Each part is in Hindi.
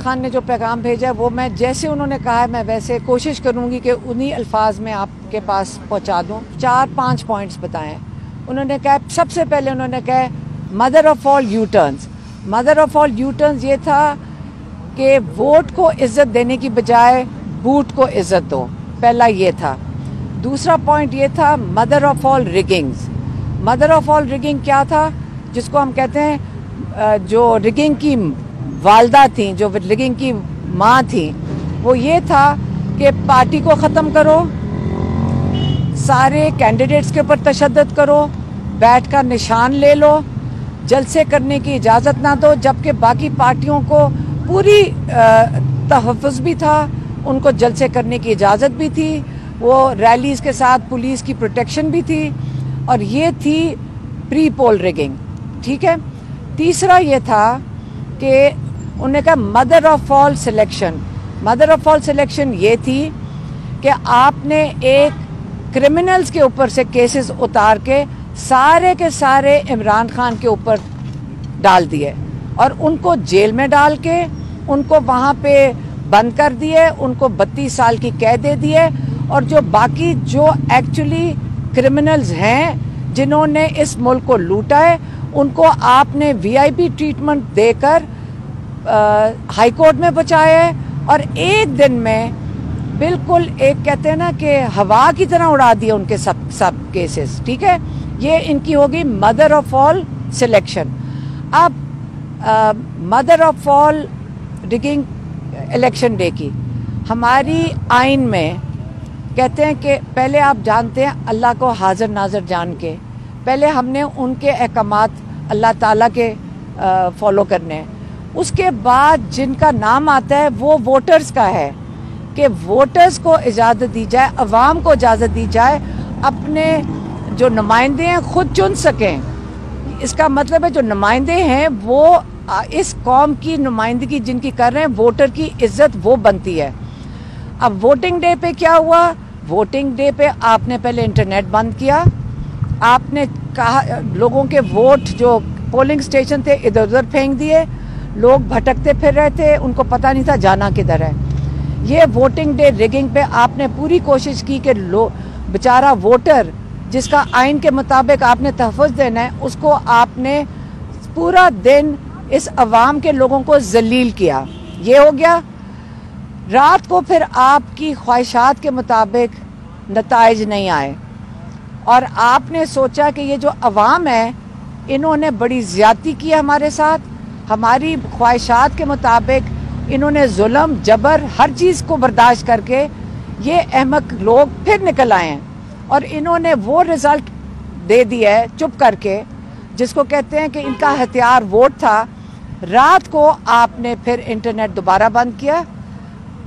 खान ने जो पैगाम भेजा है वो मैं जैसे उन्होंने कहा है मैं वैसे कोशिश करूंगी कि उन्हीं अल्फाज में आपके पास पहुंचा दूं। 4-5 पॉइंट्स बताएं। उन्होंने कहा, सबसे पहले उन्होंने कहा mother of all you turns. Mother of all you turns ये था कि वोट को इज्जत देने की बजाय बूट को इज्जत दो, पहला ये था। दूसरा पॉइंट ये था mother of all riggings. Mother of all rigging क्या था, जिसको हम कहते हैं जो रिगिंग की वालदा थी, जो रिगिंग की माँ थी, वो ये था कि पार्टी को ख़त्म करो, सारे कैंडिडेट्स के ऊपर तशद्दुद करो, बैठ कर निशान ले लो, जलसे करने की इजाज़त ना दो, जबकि बाकी पार्टियों को पूरी तहफ़्फ़ुज़ भी था, उनको जलसे करने की इजाज़त भी थी, वो रैलीज़ के साथ पुलिस की प्रोटेक्शन भी थी, और ये थी प्री पोल रिगिंग। ठीक है। तीसरा ये था कि उन्होंने कहा mother of all selection. Mother of all selection ये थी कि आपने एक क्रिमिनल्स के ऊपर से केसेस उतार के सारे इमरान खान के ऊपर डाल दिए और उनको जेल में डाल के उनको वहाँ पे बंद कर दिए, उनको 32 साल की कैद दे दिए। और जो बाकी जो एक्चुअली क्रिमिनल्स हैं जिन्होंने इस मुल्क को लूटा है, उनको आपने वीआईपी ट्रीटमेंट देकर हाई कोर्ट में बचाया है और एक दिन में बिल्कुल एक कहते हैं ना कि हवा की तरह उड़ा दिए उनके सब केसेस। ठीक है। ये इनकी होगी मदर ऑफ ऑल सिलेक्शन। अब mother of all rigging election day की हमारी आइन में कहते हैं कि पहले आप जानते हैं अल्लाह को हाजिर नाजिर जान के पहले हमने उनके अहकामात अल्लाह ताला के फॉलो करने हैं, उसके बाद जिनका नाम आता है वो वोटर्स का है कि वोटर्स को इजाज़त दी जाए, अवाम को इजाज़त दी जाए अपने जो नुमाइंदे हैं खुद चुन सकें। इसका मतलब है जो नुमाइंदे हैं वो इस कौम की नुमाइंदगी जिनकी कर रहे हैं, वोटर की इज्जत वो बनती है। अब वोटिंग डे पे क्या हुआ, वोटिंग डे पे आपने पहले इंटरनेट बंद किया, आपने कहा लोगों के वोट जो पोलिंग स्टेशन थे इधर उधर फेंक दिए, लोग भटकते फिर रहे थे, उनको पता नहीं था जाना किधर है। ये वोटिंग डे रिगिंग पे आपने पूरी कोशिश की कि बेचारा वोटर जिसका आइन के मुताबिक आपने तहफ़्फ़ुज़ देना है, उसको आपने पूरा दिन इस अवाम के लोगों को जलील किया। ये हो गया। रात को फिर आपकी ख्वाहिशात के मुताबिक नताइज नहीं आए और आपने सोचा कि ये जो अवाम है इन्होंने बड़ी ज़्यादती की हमारे साथ, हमारी ख्वाहिशात के मुताबिक इन्होंने जुल्म जबर हर चीज़ को बर्दाश्त करके ये अहमक लोग फिर निकल आए हैं और इन्होंने वो रिज़ल्ट दे दिया है चुप करके, जिसको कहते हैं कि इनका हथियार वोट था। रात को आपने फिर इंटरनेट दोबारा बंद किया,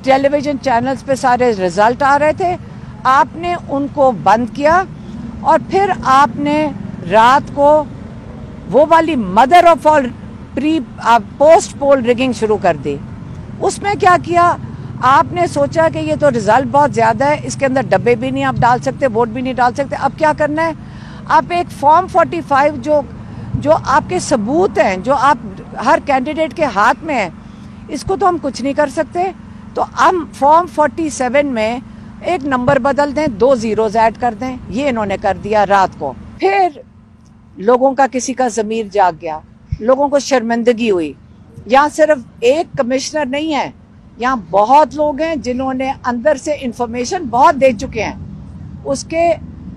टेलीविज़न चैनल्स पे सारे रिज़ल्ट आ रहे थे, आपने उनको बंद किया और फिर आपने रात को वो वाली mother of all post poll rigging शुरू कर दी। उसमें क्या किया, आपने सोचा कि ये तो रिजल्ट बहुत ज़्यादा है, इसके अंदर डब्बे भी नहीं आप डाल सकते, वोट भी नहीं डाल सकते। अब क्या करना है, आप एक फॉर्म 45 जो आपके सबूत हैं, जो आप हर कैंडिडेट के हाथ में है, इसको तो हम कुछ नहीं कर सकते, तो हम फॉर्म 47 में एक नंबर बदल दें, 2 ज़ीरोज़ ऐड कर दें। ये इन्होंने कर दिया रात को। फिर लोगों का किसी का ज़मीर जाग गया, लोगों को शर्मिंदगी हुई। यहाँ सिर्फ एक कमिश्नर नहीं है, यहाँ बहुत लोग हैं जिन्होंने अंदर से इंफॉर्मेशन बहुत दे चुके हैं, उसके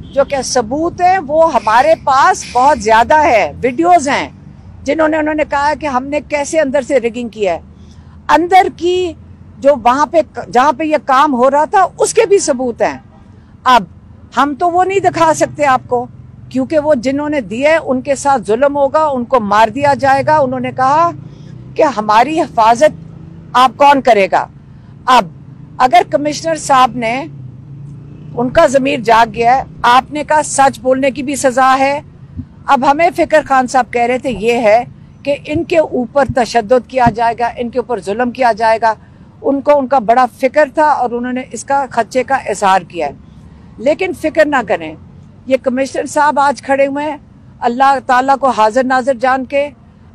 जो क्या सबूत हैं वो हमारे पास बहुत ज़्यादा है। वीडियोस हैं जिन्होंने उन्होंने कहा कि हमने कैसे अंदर से रिगिंग किया है, अंदर की जो वहाँ पे जहाँ पे ये काम हो रहा था उसके भी सबूत हैं। अब हम तो वो नहीं दिखा सकते आपको, क्योंकि वो जिन्होंने दिए उनके साथ जुल्म होगा, उनको मार दिया जाएगा। उन्होंने कहा कि हमारी हिफाजत आप कौन करेगा। अब अगर कमिश्नर साहब ने, उनका ज़मीर जाग गया है, आपने कहा सच बोलने की भी सज़ा है। अब हमें फ़िक्र खान साहब कह रहे थे ये है कि इनके ऊपर तशद्दुद किया जाएगा, इनके ऊपर जुल्म किया जाएगा। उनको उनका बड़ा फ़िक्र था और उन्होंने इसका खदशे का इजहार किया है। लेकिन फ़िक्र ना करें, ये कमिश्नर साहब आज खड़े हुए हैं अल्लाह ताला को हाजिर नाजिर जान के।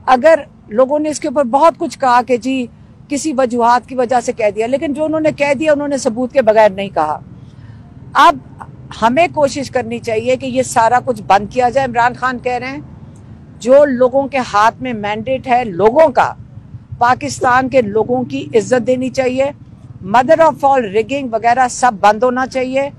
अगर लोगों ने इसके ऊपर बहुत कुछ कहा कि जी किसी वजूहात की वजह से कह दिया, लेकिन जो उन्होंने कह दिया उन्होंने सबूत के बगैर नहीं कहा। अब हमें कोशिश करनी चाहिए कि ये सारा कुछ बंद किया जाए। इमरान खान कह रहे हैं जो लोगों के हाथ में मैंडेट है लोगों का, पाकिस्तान के लोगों की इज्जत देनी चाहिए, मदर ऑफ ऑल रिगिंग वगैरह सब बंद होना चाहिए,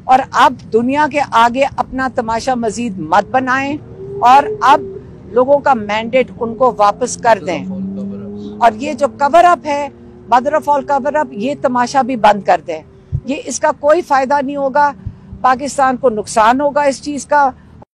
और अब दुनिया के आगे अपना तमाशा मजीद मत बनाएं और अब लोगों का मैंडेट उनको वापस कर दें। और ये जो कवर अप है, mother of all cover up, ये तमाशा भी बंद कर दें। ये इसका कोई फायदा नहीं होगा, पाकिस्तान को नुकसान होगा इस चीज का।